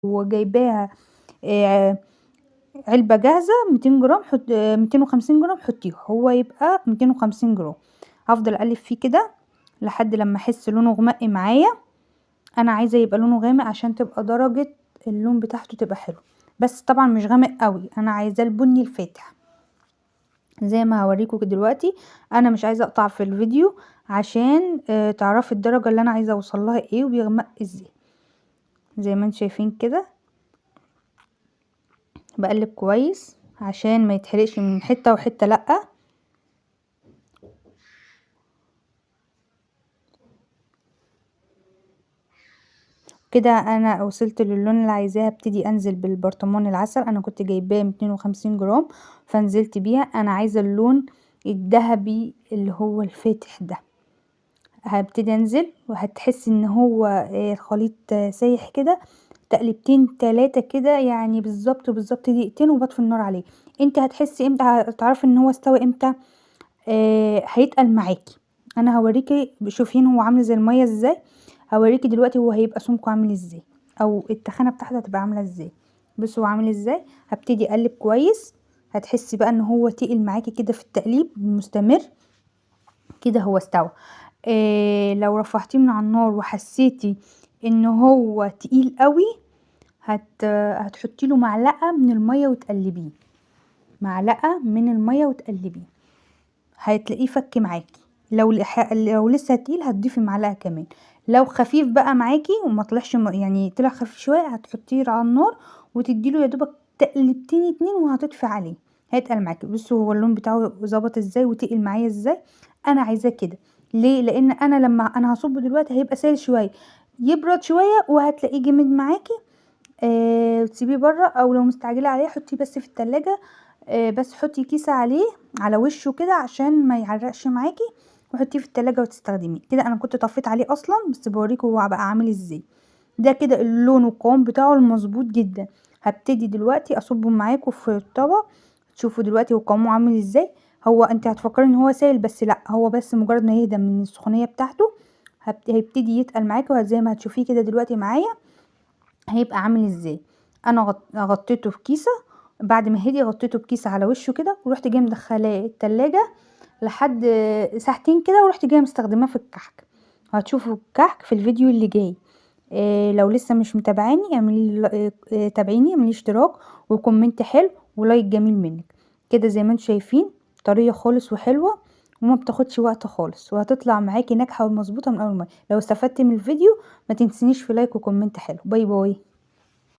وجايباها علبة جاهزة 200 جرام 250 جرام حطيها، هو يبقى 250 جرام. هافضل اقلب فيه كده لحد لما احس لونه غمق معايا. انا عايزة يبقى لونه غامق عشان تبقى درجة اللون بتاعته تبقى حلو، بس طبعا مش غامق قوي، انا عايزاه البني الفاتح زي ما هوريكم دلوقتي. انا مش عايزة اقطع في الفيديو عشان تعرفوا الدرجة اللي انا عايزة اوصلها ايه وبيغمق ازاي. زي ما انتم شايفين كده بقلب كويس عشان ما يتحرقش من حتة وحتة لأ. كده انا وصلت للون اللي عايزاه. ابتدي انزل بالبرطمان العسل، انا كنت جايباه 250 جرام فنزلت بيها. انا عايزة اللون الذهبي اللي هو الفاتح ده. هبتدي انزل وهتحس ان هو الخليط سايح كده، تقلبتين 3 كده يعني بالظبط دقيقتين وبطفي النار عليه. انت هتحسي امتى، هتعرفي ان هو استوى امتى؟ هيتقل معاكي. انا هوريكي، شوفين هو عامل زي الميه ازاي، هوريكي دلوقتي هو هيبقى سمكه عامل ازاي او التخانه بتاعته هتبقى عامله ازاي. بصوا هو عامل ازاي. هبتدي اقلب كويس، هتحسي بقى ان هو تقل معاكي كده في التقليب المستمر كده هو استوى. لو رفعتيه من على النار وحسيتي ان هو تقيل قوي هتحطي له معلقه من الميه وتقلبيه، معلقه من الميه وتقلبيه هتلاقيه فك معاكي. لو لسه تقيل هتضيفي معلقه كمان. لو خفيف بقى معاكي وما طلعش يعني طلع خفيف شويه هتحطيه على النار وتديله يا دوبك تقلبتين 2 وهتطفي عليه هيتقل معاكي. بصوا هو اللون بتاعه ظبط ازاي وتقل معايا ازاي. انا عايزاه كده ليه؟ لان انا لما انا هصبه دلوقتي هيبقى سائل شويه، يبرد شويه وهتلاقيه جامد معاكي. وتسيبيه بره، او لو مستعجله عليه حطيه بس في التلاجة. بس حطي كيسة عليه على وشه كده عشان ما يعرقش معاكي، وحطيه في التلاجة وتستخدميه كده. انا كنت طفيت عليه اصلا بس بوريكم هو بقى عامل ازاي. ده كده اللون والقوام بتاعه المظبوط جدا. هبتدي دلوقتي اصبه معاكم في الطبق، تشوفوا دلوقتي هو قوامه عامل ازاي. هو انت هتفكري ان هو سائل بس لا، هو بس مجرد ما يهدى من السخونيه بتاعته هيبتدي يتقل معاكي زي ما هتشوفيه كده دلوقتي معايا هيبقى عامل ازاي. انا غطيته في كيسه، بعد ما هدي غطيته بكيسه على وشه كده ورحت جايه مدخلاه التلاجة لحد ساعتين كده ورحت جايه مستخدماه في الكحك. هتشوفوا الكحك في الفيديو اللي جاي. لو لسه مش متابعاني اعملي تابعيني، اعملي اشتراك وكومنت حلو ولايك جميل منك. كده زي ما انتم شايفين طريه خالص وحلوه وما بتاخدش وقت خالص وهتطلع معاكي ناجحه ومظبوطه من اول مره. لو استفدتي من الفيديو ما تنسينيش في لايك وكومنت حلو. باي باي.